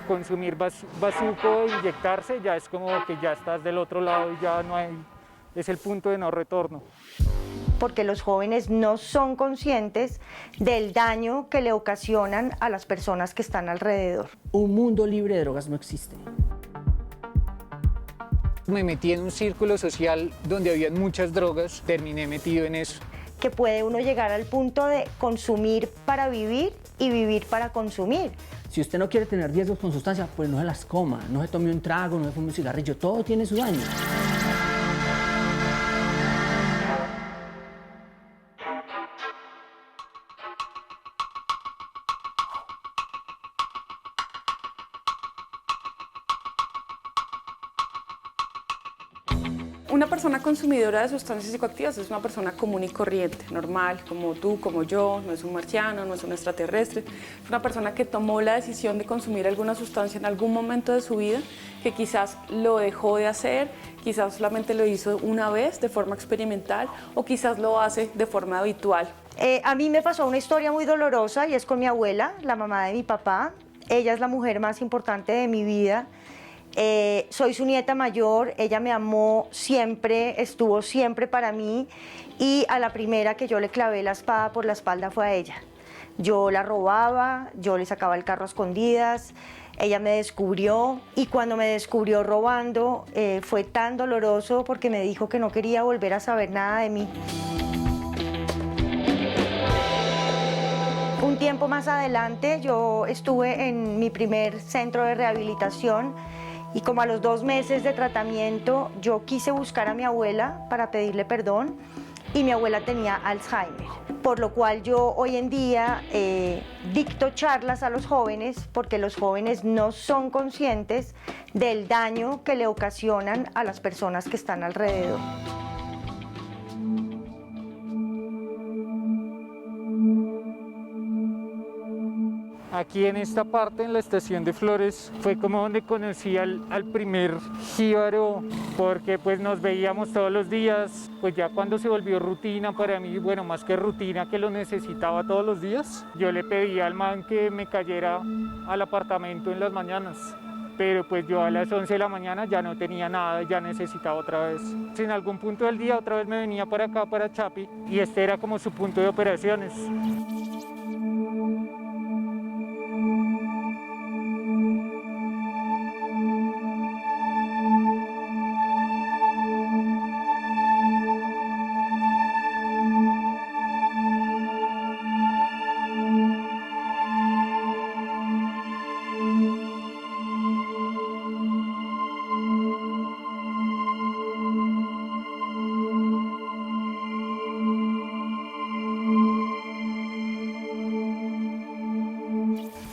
consumir bazuco, inyectarse, ya es como que ya estás del otro lado y ya no hay, es el punto de no retorno. Porque los jóvenes no son conscientes del daño que le ocasionan a las personas que están alrededor. Un mundo libre de drogas no existe. Me metí en un círculo social donde había muchas drogas, terminé metido en eso. Que puede uno llegar al punto de consumir para vivir y vivir para consumir. Si usted no quiere tener riesgos con sustancias, pues no se las coma, no se tome un trago, no se fume un cigarrillo, todo tiene su daño. Una persona consumidora de sustancias psicoactivas es una persona común y corriente, normal, como tú, como yo, no es un marciano, no es un extraterrestre. Es una persona que tomó la decisión de consumir alguna sustancia en algún momento de su vida, que quizás lo dejó de hacer, quizás solamente lo hizo una vez de forma experimental o quizás lo hace de forma habitual. A mí me pasó una historia muy dolorosa y es con mi abuela, la mamá de mi papá. Ella es la mujer más importante de mi vida. Soy su nieta mayor, ella me amó siempre, estuvo siempre para mí y a la primera que yo le clavé la espada por la espalda fue a ella. Yo la robaba, yo le sacaba el carro a escondidas, ella me descubrió y cuando me descubrió robando fue tan doloroso porque me dijo que no quería volver a saber nada de mí. Un tiempo más adelante yo estuve en mi primer centro de rehabilitación y como a los 2 meses de tratamiento yo quise buscar a mi abuela para pedirle perdón y mi abuela tenía Alzheimer, por lo cual yo hoy en día dicto charlas a los jóvenes porque los jóvenes no son conscientes del daño que le ocasionan a las personas que están alrededor. Aquí en esta parte, en la estación de Flores, fue como donde conocí al primer jíbaro, porque pues nos veíamos todos los días, pues ya cuando se volvió rutina para mí, bueno, más que rutina, que lo necesitaba todos los días, yo le pedía al man que me cayera al apartamento en las mañanas, pero pues yo a las 11 de la mañana ya no tenía nada, ya necesitaba otra vez. En algún punto del día otra vez me venía para acá, para Chapi, y este era como su punto de operaciones.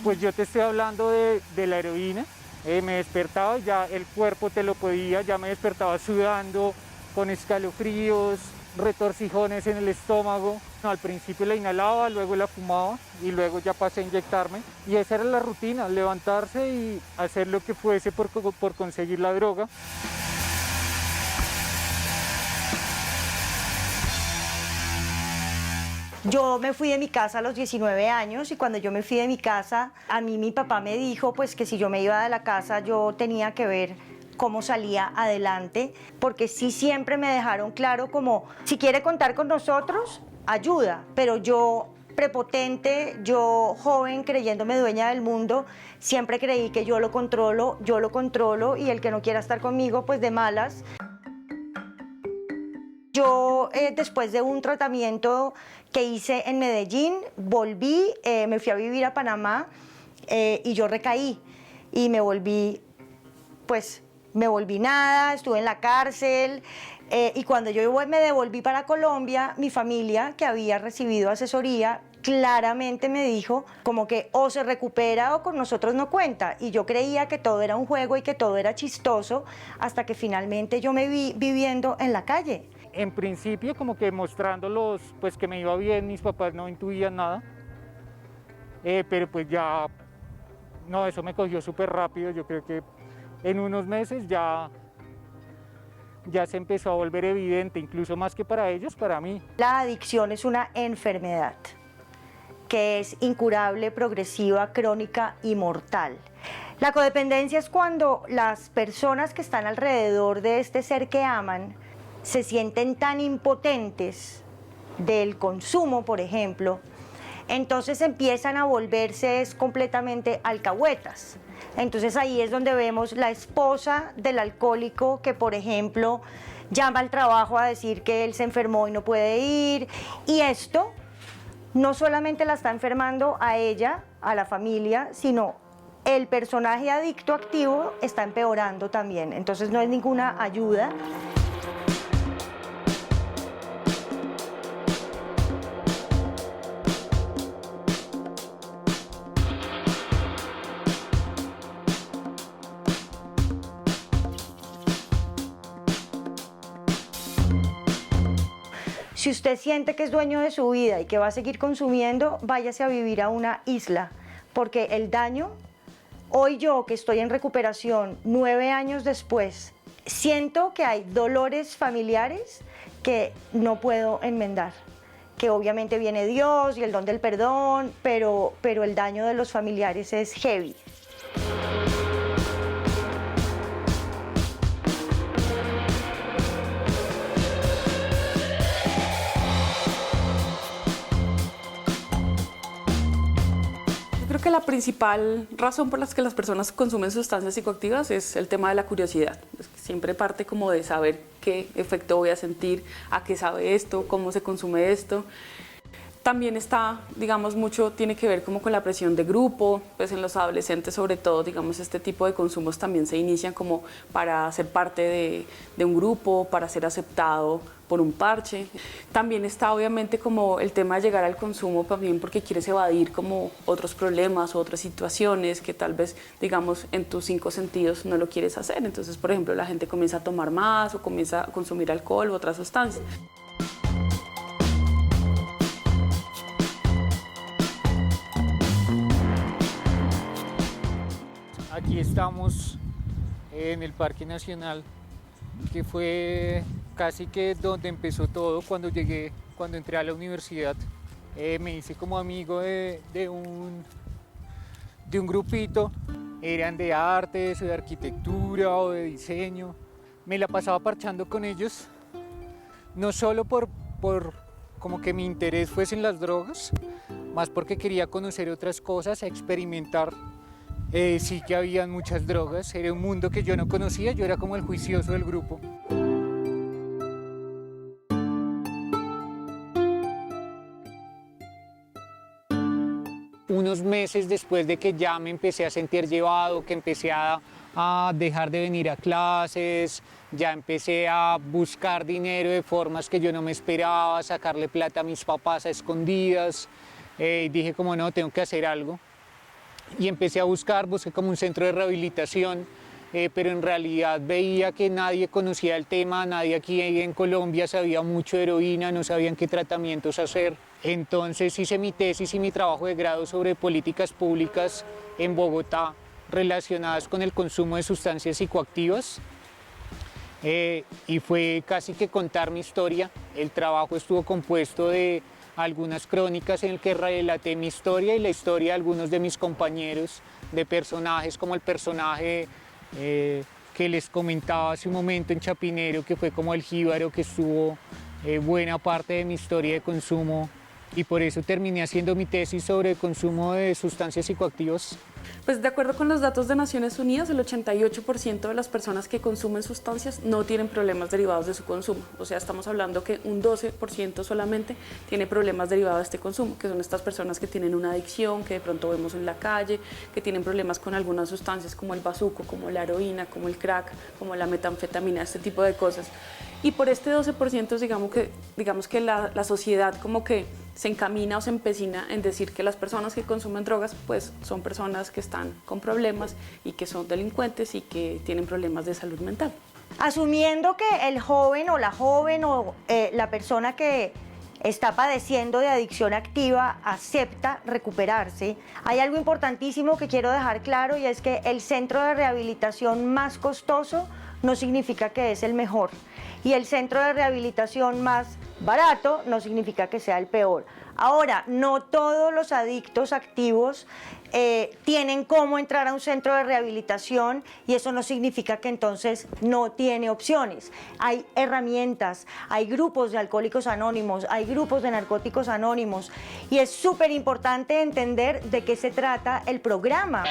Pues yo te estoy hablando de la heroína, me despertaba y ya el cuerpo te lo podía, ya me despertaba sudando, con escalofríos, retorcijones en el estómago. No, al principio la inhalaba, luego la fumaba y luego ya pasé a inyectarme. Y esa era la rutina, levantarse y hacer lo que fuese por conseguir la droga. Yo me fui de mi casa a los 19 años y cuando yo me fui de mi casa, a mí mi papá me dijo pues que si yo me iba de la casa yo tenía que ver cómo salía adelante, porque sí siempre me dejaron claro como si quiere contar con nosotros, ayuda, pero yo prepotente, yo joven creyéndome dueña del mundo, siempre creí que yo lo controlo y el que no quiera estar conmigo pues de malas. Yo después de un tratamiento que hice en Medellín, volví, me fui a vivir a Panamá y yo recaí y me volví nada, estuve en la cárcel y cuando yo me devolví para Colombia, mi familia que había recibido asesoría claramente me dijo como que o se recupera o con nosotros no cuenta y yo creía que todo era un juego y que todo era chistoso hasta que finalmente yo me vi viviendo en la calle. En principio como que mostrándolos pues que me iba bien, mis papás no intuían nada, pero pues ya, no, eso me cogió súper rápido, yo creo que en unos meses ya se empezó a volver evidente, incluso más que para ellos, para mí. La adicción es una enfermedad que es incurable, progresiva, crónica y mortal. La codependencia es cuando las personas que están alrededor de este ser que aman se sienten tan impotentes del consumo, por ejemplo, entonces empiezan a volverse completamente alcahuetas. Entonces ahí es donde vemos la esposa del alcohólico que, por ejemplo, llama al trabajo a decir que él se enfermó y no puede ir, y esto no solamente la está enfermando a ella, a la familia, sino el personaje adicto activo está empeorando también. Entonces no es ninguna ayuda. Si usted siente que es dueño de su vida y que va a seguir consumiendo, váyase a vivir a una isla, porque el daño, hoy yo que estoy en recuperación 9 años después, siento que hay dolores familiares que no puedo enmendar, que obviamente viene Dios y el don del perdón, pero el daño de los familiares es heavy. Creo que la principal razón por la que las personas consumen sustancias psicoactivas es el tema de la curiosidad. Siempre parte como de saber qué efecto voy a sentir, a qué sabe esto, cómo se consume esto. También está, digamos, mucho tiene que ver como con la presión de grupo, pues en los adolescentes sobre todo, digamos, este tipo de consumos también se inician como para ser parte de un grupo, para ser aceptado por un parche. También está obviamente como el tema de llegar al consumo también porque quieres evadir como otros problemas o otras situaciones que tal vez, digamos, en tus 5 sentidos no lo quieres hacer. Entonces, por ejemplo, la gente comienza a tomar más o comienza a consumir alcohol u otras sustancias. Aquí estamos en el Parque Nacional, que fue casi que donde empezó todo cuando entré a la universidad. Me hice como amigo de un grupito, eran de artes, o de arquitectura o de diseño. Me la pasaba parchando con ellos, no solo por como que mi interés fuese en las drogas, más porque quería conocer otras cosas, experimentar. Sí que habían muchas drogas, era un mundo que yo no conocía, yo era como el juicioso del grupo. Unos meses después de que ya me empecé a sentir llevado, que empecé a dejar de venir a clases, ya empecé a buscar dinero de formas que yo no me esperaba, sacarle plata a mis papás a escondidas, dije como no, tengo que hacer algo. Y empecé a busqué como un centro de rehabilitación, pero en realidad veía que nadie conocía el tema, nadie aquí en Colombia sabía mucho de heroína, no sabían qué tratamientos hacer. Entonces hice mi tesis y mi trabajo de grado sobre políticas públicas en Bogotá relacionadas con el consumo de sustancias psicoactivas. Y fue casi que contar mi historia. El trabajo estuvo compuesto de algunas crónicas en las que relaté mi historia y la historia de algunos de mis compañeros, de personajes como el personaje que les comentaba hace un momento en Chapinero, que fue como el jíbaro que estuvo buena parte de mi historia de consumo, y por eso terminé haciendo mi tesis sobre el consumo de sustancias psicoactivas. Pues de acuerdo con los datos de Naciones Unidas, el 88% de las personas que consumen sustancias no tienen problemas derivados de su consumo. O sea, estamos hablando que un 12% solamente tiene problemas derivados de este consumo, que son estas personas que tienen una adicción, que de pronto vemos en la calle, que tienen problemas con algunas sustancias como el bazuco, como la heroína, como el crack, como la metanfetamina, este tipo de cosas. Y por este 12% digamos que la sociedad como que se encamina o se empecina en decir que las personas que consumen drogas pues son personas que están con problemas y que son delincuentes y que tienen problemas de salud mental. Asumiendo que el joven o la joven o la persona que está padeciendo de adicción activa acepta recuperarse, hay algo importantísimo que quiero dejar claro, y es que el centro de rehabilitación más costoso no significa que es el mejor. Y el centro de rehabilitación más barato no significa que sea el peor. Ahora, no todos los adictos activos tienen cómo entrar a un centro de rehabilitación y eso no significa que entonces no tiene opciones. Hay herramientas, hay grupos de alcohólicos anónimos, hay grupos de narcóticos anónimos y es súper importante entender de qué se trata el programa.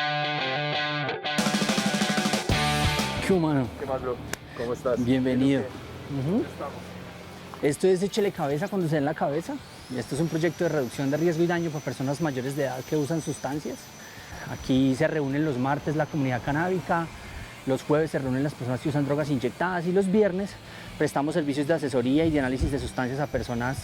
¿Qué humano? ¿Qué más, bro? ¿Cómo estás? Bienvenido. ¿Cómo estamos? Esto es Échele Cabeza cuando se den la cabeza. Esto es un proyecto de reducción de riesgo y daño para personas mayores de edad que usan sustancias. Aquí se reúnen los martes la comunidad canábica, los jueves se reúnen las personas que usan drogas inyectadas y los viernes prestamos servicios de asesoría y de análisis de sustancias a personas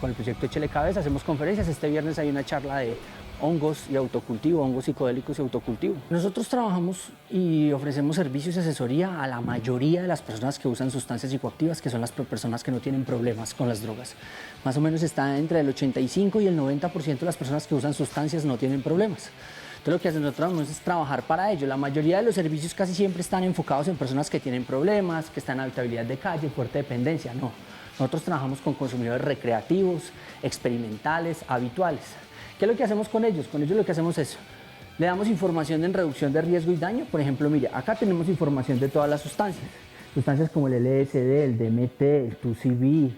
con el proyecto Échele Cabeza. Hacemos conferencias. Este viernes hay una charla de hongos y autocultivo, hongos psicodélicos y autocultivo. Nosotros trabajamos y ofrecemos servicios y asesoría a la mayoría de las personas que usan sustancias psicoactivas, que son las personas que no tienen problemas con las drogas. Más o menos está entre el 85 y el 90% de las personas que usan sustancias no tienen problemas. Entonces lo que nosotros es trabajar para ello. La mayoría de los servicios casi siempre están enfocados en personas que tienen problemas, que están en habitabilidad de calle, fuerte dependencia. No, nosotros trabajamos con consumidores recreativos, experimentales, habituales. ¿Qué es lo que hacemos con ellos? Con ellos lo que hacemos es, le damos información en reducción de riesgo y daño. Por ejemplo, mire, acá tenemos información de todas las sustancias. Sustancias como el LSD, el DMT, el 2CB,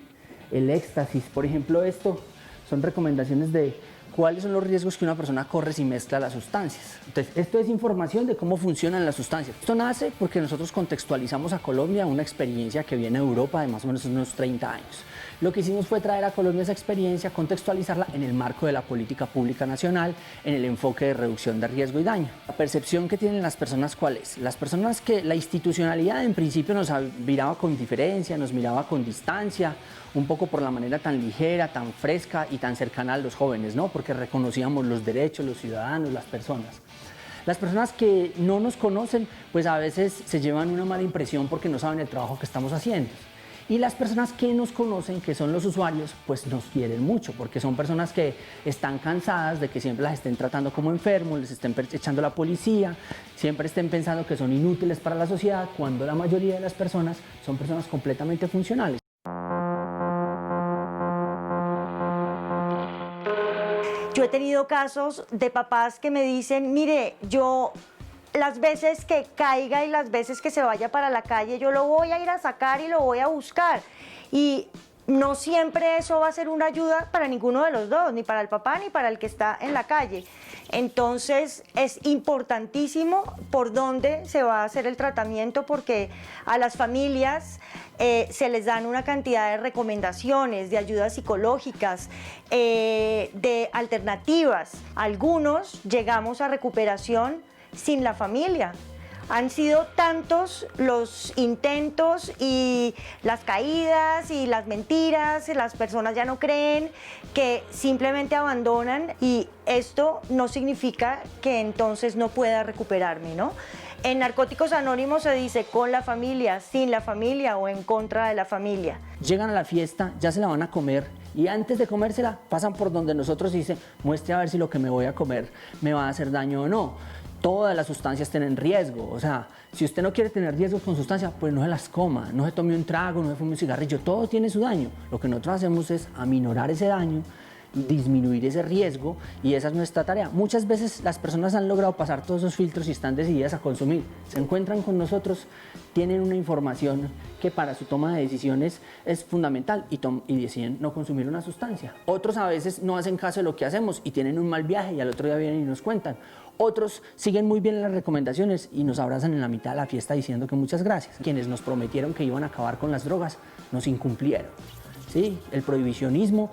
el éxtasis. Por ejemplo, esto son recomendaciones de cuáles son los riesgos que una persona corre si mezcla las sustancias. Entonces, esto es información de cómo funcionan las sustancias. Esto nace porque nosotros contextualizamos a Colombia una experiencia que viene de Europa de más o menos unos 30 años. Lo que hicimos fue traer a Colombia esa experiencia, contextualizarla en el marco de la política pública nacional, en el enfoque de reducción de riesgo y daño. La percepción que tienen las personas, ¿cuál es? Las personas que la institucionalidad en principio nos miraba con diferencia, nos miraba con distancia, un poco por la manera tan ligera, tan fresca y tan cercana a los jóvenes, ¿no? Porque reconocíamos los derechos, los ciudadanos, las personas. Las personas que no nos conocen, pues a veces se llevan una mala impresión porque no saben el trabajo que estamos haciendo. Y las personas que nos conocen, que son los usuarios, pues nos quieren mucho, porque son personas que están cansadas de que siempre las estén tratando como enfermos, les estén echando la policía, siempre estén pensando que son inútiles para la sociedad, cuando la mayoría de las personas son personas completamente funcionales. Yo he tenido casos de papás que me dicen, mire, yo las veces que caiga y las veces que se vaya para la calle, yo lo voy a ir a sacar y lo voy a buscar. Y no siempre eso va a ser una ayuda para ninguno de los dos, ni para el papá ni para el que está en la calle. Entonces es importantísimo por dónde se va a hacer el tratamiento, porque a las familias se les dan una cantidad de recomendaciones, de ayudas psicológicas, de alternativas. Algunos llegamos a recuperación sin la familia. Han sido tantos los intentos y las caídas y las mentiras, las personas ya no creen, que simplemente abandonan, y esto no significa que entonces no pueda recuperarme, ¿no? En Narcóticos Anónimos se dice con la familia, sin la familia o en contra de la familia. Llegan a la fiesta, ya se la van a comer y antes de comérsela pasan por donde nosotros y dicen, muestre a ver si lo que me voy a comer me va a hacer daño o no. Todas las sustancias tienen riesgo, o sea, si usted no quiere tener riesgos con sustancias, pues no se las coma, no se tome un trago, no se fume un cigarrillo, todo tiene su daño. Lo que nosotros hacemos es aminorar ese daño, disminuir ese riesgo, y esa es nuestra tarea. Muchas veces las personas han logrado pasar todos esos filtros y están decididas a consumir. Se encuentran con nosotros, tienen una información que para su toma de decisiones es fundamental y deciden no consumir una sustancia. Otros a veces no hacen caso de lo que hacemos y tienen un mal viaje y al otro día vienen y nos cuentan. Otros siguen muy bien las recomendaciones y nos abrazan en la mitad de la fiesta diciendo que muchas gracias. Quienes nos prometieron que iban a acabar con las drogas nos incumplieron. ¿Sí? El prohibicionismo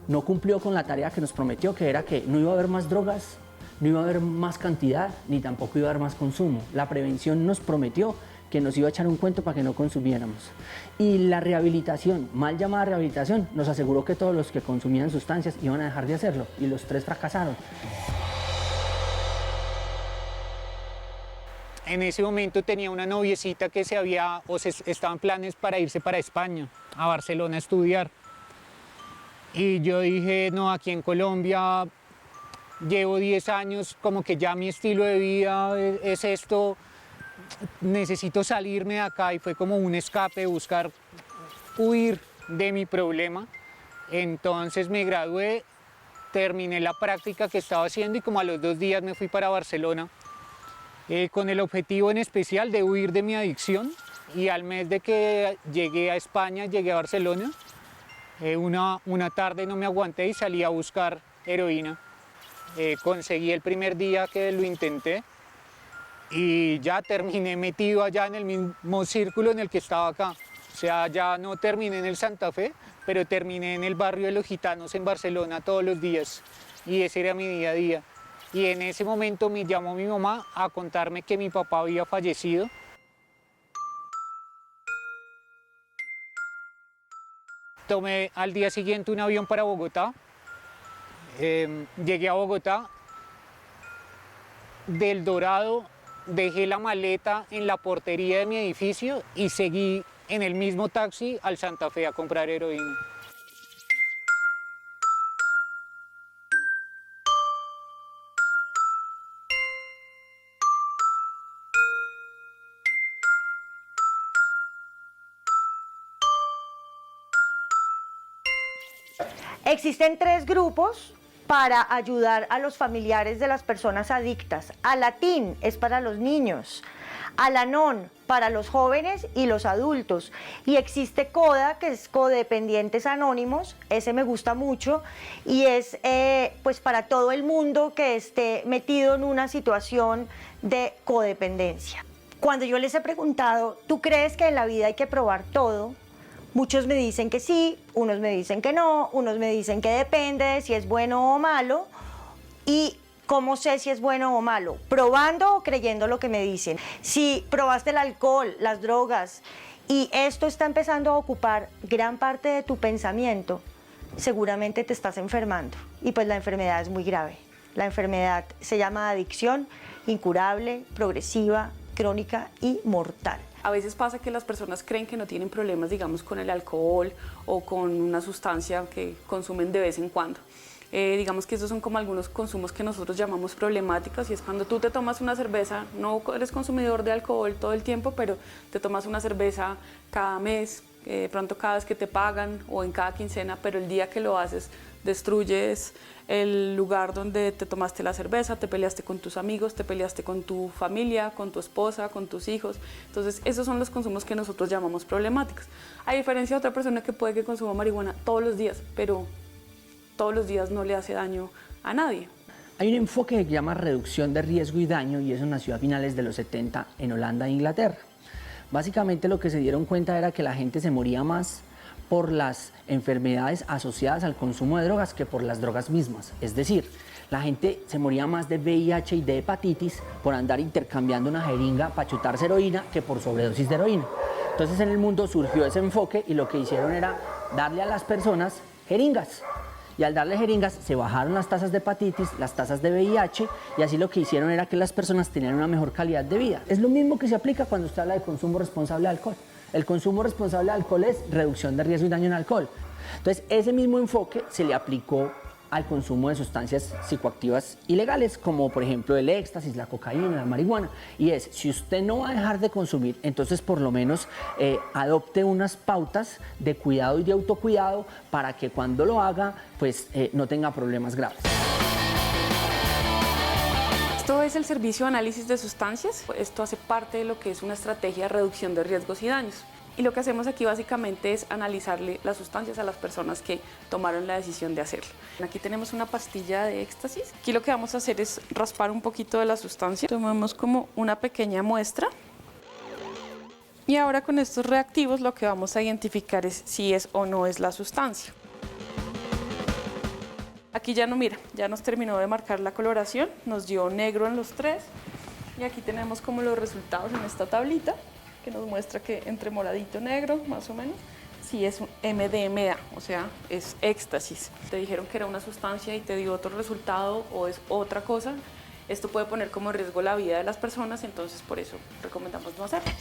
no cumplió con la tarea que nos prometió, que era que no iba a haber más drogas, no iba a haber más cantidad, ni tampoco iba a haber más consumo. La prevención nos prometió que nos iba a echar un cuento para que no consumiéramos. Y la rehabilitación, mal llamada rehabilitación, nos aseguró que todos los que consumían sustancias iban a dejar de hacerlo, y los tres fracasaron. En ese momento tenía una noviecita que estaban planes para irse para España, a Barcelona a estudiar. Y yo dije, no, aquí en Colombia llevo 10 años, como que ya mi estilo de vida es esto, necesito salirme de acá y fue como un escape, buscar huir de mi problema. Entonces me gradué, terminé la práctica que estaba haciendo y como a los 2 días me fui para Barcelona con el objetivo en especial de huir de mi adicción. Y al mes de que llegué a España, llegué a Barcelona, una tarde no me aguanté y salí a buscar heroína. Conseguí el primer día que lo intenté y ya terminé metido allá en el mismo círculo en el que estaba acá. O sea, ya no terminé en el Santa Fe, pero terminé en el barrio de los gitanos en Barcelona todos los días y ese era mi día a día. Y en ese momento me llamó mi mamá a contarme que mi papá había fallecido. Tomé al día siguiente un avión para Bogotá. Llegué a Bogotá. Del Dorado dejé la maleta en la portería de mi edificio y seguí en el mismo taxi al Santa Fe a comprar heroína. Existen 3 grupos para ayudar a los familiares de las personas adictas. Alatín es para los niños, Alanón para los jóvenes y los adultos. Y existe CODA, que es Codependientes Anónimos, ese me gusta mucho, y es pues para todo el mundo que esté metido en una situación de codependencia. Cuando yo les he preguntado, ¿tú crees que en la vida hay que probar todo? Muchos me dicen que sí, unos me dicen que no, unos me dicen que depende de si es bueno o malo. ¿Y cómo sé si es bueno o malo? Probando o creyendo lo que me dicen. Si probaste el alcohol, las drogas, y esto está empezando a ocupar gran parte de tu pensamiento, seguramente te estás enfermando. Y pues la enfermedad es muy grave. La enfermedad se llama adicción, incurable, progresiva, crónica y mortal. A veces pasa que las personas creen que no tienen problemas, digamos, con el alcohol o con una sustancia que consumen de vez en cuando. Digamos que esos son como algunos consumos que nosotros llamamos problemáticos y es cuando tú te tomas una cerveza, no eres consumidor de alcohol todo el tiempo, pero te tomas una cerveza cada mes, pronto cada vez que te pagan o en cada quincena, pero el día que lo haces destruyes el lugar donde te tomaste la cerveza, te peleaste con tus amigos, te peleaste con tu familia, con tu esposa, con tus hijos. Entonces esos son los consumos que nosotros llamamos problemáticos. A diferencia de otra persona que puede que consuma marihuana todos los días, pero todos los días no le hace daño a nadie. Hay un enfoque que se llama reducción de riesgo y daño y eso nació a finales de los 70 en Holanda e Inglaterra. Básicamente lo que se dieron cuenta era que la gente se moría más por las enfermedades asociadas al consumo de drogas que por las drogas mismas. Es decir, la gente se moría más de VIH y de hepatitis por andar intercambiando una jeringa para chutarse heroína que por sobredosis de heroína. Entonces en el mundo surgió ese enfoque y lo que hicieron era darle a las personas jeringas. Y al darle jeringas se bajaron las tasas de hepatitis, las tasas de VIH y así lo que hicieron era que las personas tenían una mejor calidad de vida. Es lo mismo que se aplica cuando usted habla de consumo responsable de alcohol. El consumo responsable de alcohol es reducción de riesgo y daño en alcohol. Entonces, ese mismo enfoque se le aplicó al consumo de sustancias psicoactivas ilegales, como por ejemplo el éxtasis, la cocaína, la marihuana. Y es, si usted no va a dejar de consumir, entonces por lo menos adopte unas pautas de cuidado y de autocuidado para que cuando lo haga, pues no tenga problemas graves. Esto es el servicio de análisis de sustancias. Esto hace parte de lo que es una estrategia de reducción de riesgos y daños. Y lo que hacemos aquí básicamente es analizarle las sustancias a las personas que tomaron la decisión de hacerlo. Aquí tenemos una pastilla de éxtasis. Aquí lo que vamos a hacer es raspar un poquito de la sustancia. Tomamos como una pequeña muestra. Y ahora con estos reactivos lo que vamos a identificar es si es o no es la sustancia. Aquí ya no, mira, ya nos terminó de marcar la coloración, nos dio negro en los 3 y aquí tenemos como los resultados en esta tablita que nos muestra que entre moradito y negro, más o menos, sí es un MDMA, o sea, es éxtasis. Te dijeron que era una sustancia y te dio otro resultado o es otra cosa, esto puede poner como en riesgo la vida de las personas, entonces por eso recomendamos no hacerlo.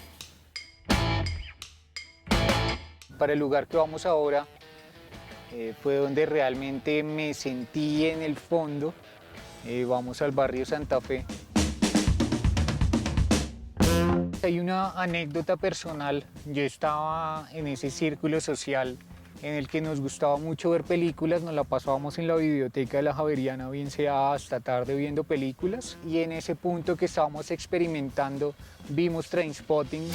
Para el lugar que vamos ahora, fue donde realmente me sentí en el fondo. Vamos al barrio Santa Fe. Hay una anécdota personal. Yo estaba en ese círculo social en el que nos gustaba mucho ver películas, nos la pasábamos en la biblioteca de la Javeriana, bien sea hasta tarde viendo películas, y en ese punto que estábamos experimentando vimos Trainspotting.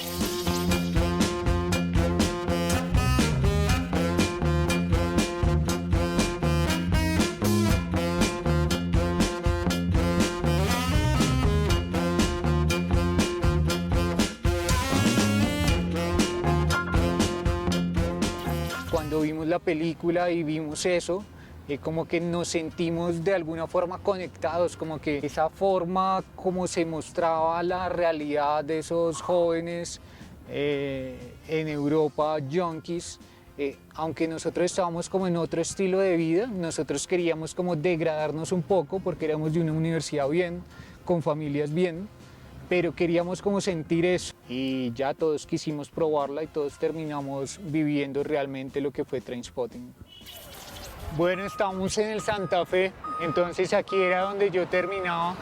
Cuando vimos la película y vimos eso, como que nos sentimos de alguna forma conectados, como que esa forma como se mostraba la realidad de esos jóvenes en Europa, junkies, aunque nosotros estábamos como en otro estilo de vida, nosotros queríamos como degradarnos un poco porque éramos de una universidad bien, con familias bien, pero queríamos como sentir eso y ya todos quisimos probarla y todos terminamos viviendo realmente lo que fue Trainspotting. Bueno, estamos en el Santa Fe, entonces aquí era donde yo terminaba,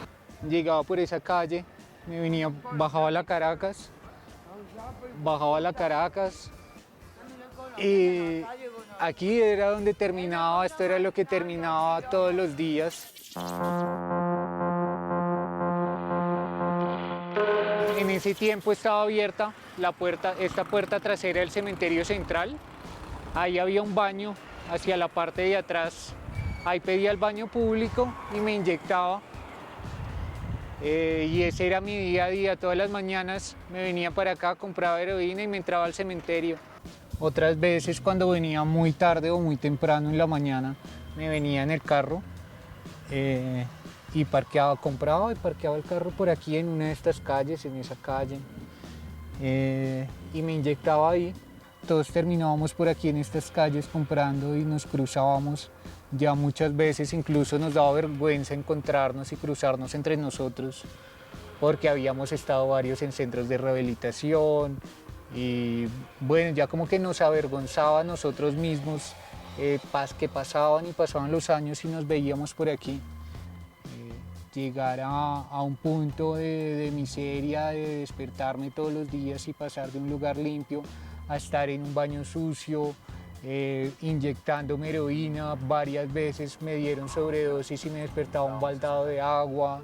llegaba por esa calle, me venía, bajaba a la Caracas y aquí era donde terminaba, esto era lo que terminaba todos los días. En ese tiempo estaba abierta esta puerta trasera del cementerio central. Ahí había un baño hacia la parte de atrás. Ahí pedía el baño público y me inyectaba. Y ese era mi día a día. Todas las mañanas me venía para acá, compraba heroína y me entraba al cementerio. Otras veces cuando venía muy tarde o muy temprano en la mañana, me venía en el carro. Y compraba y parqueaba el carro por aquí en una de estas calles, en esa calle, y me inyectaba ahí. Todos terminábamos por aquí en estas calles comprando y nos cruzábamos. Ya muchas veces incluso nos daba vergüenza encontrarnos y cruzarnos entre nosotros, porque habíamos estado varios en centros de rehabilitación y bueno, ya como que nos avergonzaba a nosotros mismos que pasaban los años y nos veíamos por aquí. Llegar a un punto de miseria, de despertarme todos los días y pasar de un lugar limpio a estar en un baño sucio, inyectándome heroína. Varias veces me dieron sobredosis y me despertaba un baldado de agua.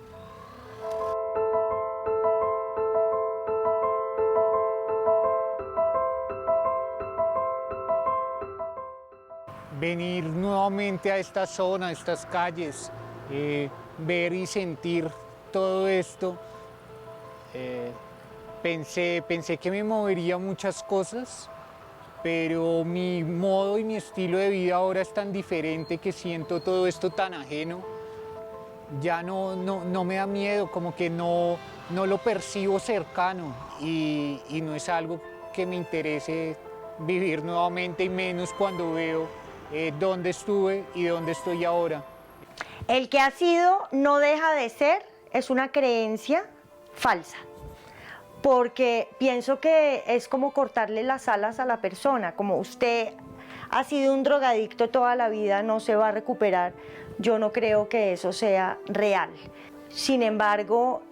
Venir nuevamente a esta zona, a estas calles, ver y sentir todo esto, pensé que me movería muchas cosas, pero mi modo y mi estilo de vida ahora es tan diferente que siento todo esto tan ajeno. Ya no me da miedo, como que no lo percibo cercano y no es algo que me interese vivir nuevamente, y menos cuando veo dónde estuve y dónde estoy ahora. El que ha sido no deja de ser es una creencia falsa, porque pienso que es como cortarle las alas a la persona. Como usted ha sido un drogadicto toda la vida, no se va a recuperar. Yo no creo que eso sea real. Sin embargo,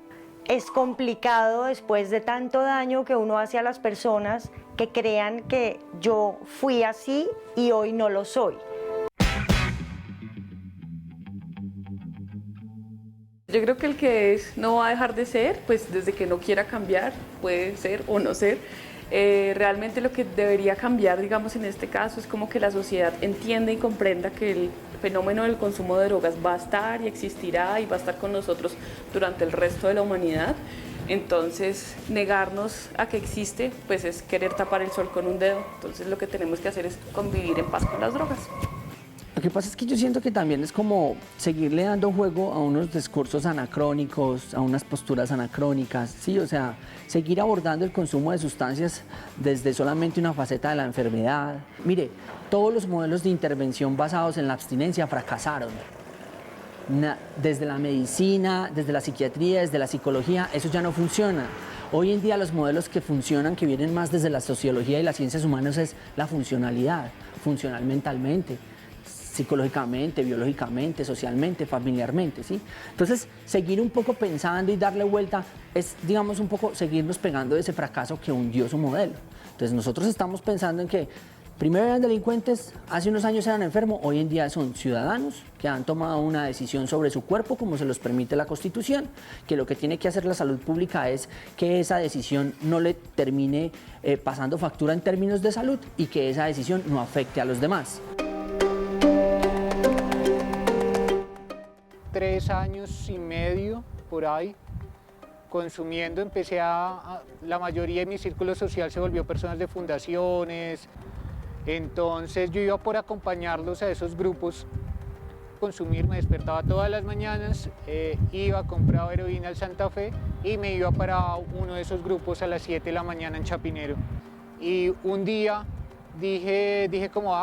es complicado después de tanto daño que uno hace a las personas que crean que yo fui así y hoy no lo soy. Yo creo que el que es no va a dejar de ser, pues desde que no quiera cambiar, puede ser o no ser. Realmente lo que debería cambiar, digamos en este caso, es como que la sociedad entienda y comprenda que el fenómeno del consumo de drogas va a estar y existirá y va a estar con nosotros durante el resto de la humanidad. Entonces, negarnos a que existe, pues es querer tapar el sol con un dedo. Entonces, lo que tenemos que hacer es convivir en paz con las drogas. Lo que pasa es que yo siento que también es como seguirle dando juego a unos discursos anacrónicos, a unas posturas anacrónicas, ¿sí? O sea, seguir abordando el consumo de sustancias desde solamente una faceta de la enfermedad. Mire, todos los modelos de intervención basados en la abstinencia fracasaron. Desde la medicina, desde la psiquiatría, desde la psicología, eso ya no funciona. Hoy en día los modelos que funcionan, que vienen más desde la sociología y las ciencias humanas, es la funcionalidad, funcional mentalmente. psicológicamente, biológicamente, socialmente, familiarmente, ¿sí? Entonces, seguir un poco pensando y darle vuelta es, digamos, un poco seguirnos pegando de ese fracaso que hundió su modelo. Entonces, nosotros estamos pensando en que primero eran delincuentes, hace unos años eran enfermos, hoy en día son ciudadanos que han tomado una decisión sobre su cuerpo como se los permite la Constitución, que lo que tiene que hacer la salud pública es que esa decisión no le termine pasando factura en términos de salud y que esa decisión no afecte a los demás. 3 años y medio por ahí consumiendo, la mayoría de mi círculo social se volvió personas de fundaciones. Entonces yo iba por acompañarlos a esos grupos, consumir, me despertaba todas las mañanas, iba, compraba heroína al Santa Fe y me iba para uno de esos grupos a las 7 de la mañana en Chapinero. Y un día dije como,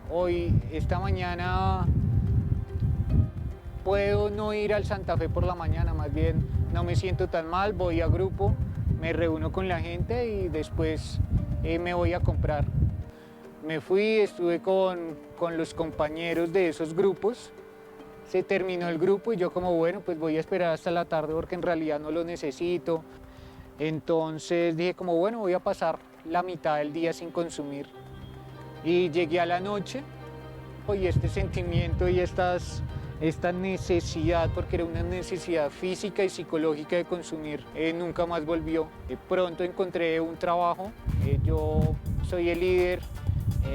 hoy, esta mañana puedo no ir al Santa Fe por la mañana, más bien no me siento tan mal, voy a grupo, me reúno con la gente y después me voy a comprar. Me fui, estuve con los compañeros de esos grupos, se terminó el grupo y yo como bueno, pues voy a esperar hasta la tarde porque en realidad no lo necesito. Entonces dije como bueno, voy a pasar la mitad del día sin consumir. Y llegué a la noche y este sentimiento y esta necesidad, porque era una necesidad física y psicológica de consumir, nunca más volvió. Pronto encontré un trabajo, yo soy el líder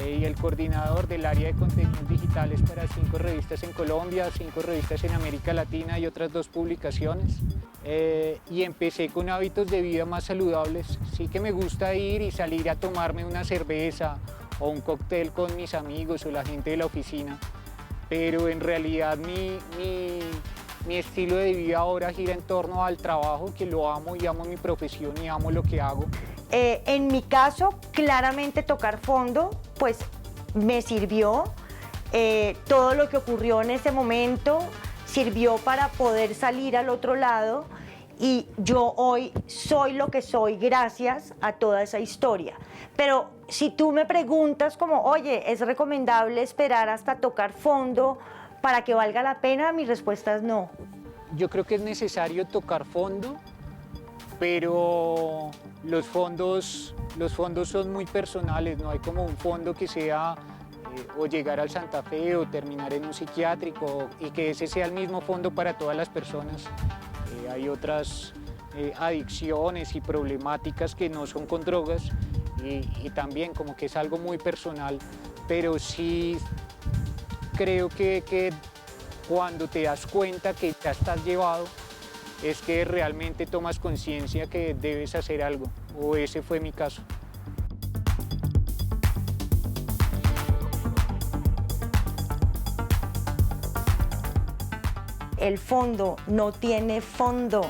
y el coordinador del área de contenidos digitales para 5 revistas en Colombia, 5 revistas en América Latina y otras 2 publicaciones. Y empecé con hábitos de vida más saludables. Sí que me gusta ir y salir a tomarme una cerveza o un cóctel con mis amigos o la gente de la oficina, pero en realidad mi estilo de vida ahora gira en torno al trabajo, que lo amo y amo mi profesión y amo lo que hago. En mi caso, claramente tocar fondo, pues me sirvió. Todo lo que ocurrió en ese momento sirvió para poder salir al otro lado y yo hoy soy lo que soy gracias a toda esa historia. Pero si tú me preguntas como, oye, ¿es recomendable esperar hasta tocar fondo para que valga la pena? Mi respuesta es no. Yo creo que es necesario tocar fondo, pero los fondos son muy personales, no hay como un fondo que sea o llegar al Santa Fe o terminar en un psiquiátrico y que ese sea el mismo fondo para todas las personas. Hay otras adicciones y problemáticas que no son con drogas y también como que es algo muy personal, pero sí creo que cuando te das cuenta que ya estás llevado, es que realmente tomas conciencia que debes hacer algo, o ese fue mi caso. El fondo no tiene fondo.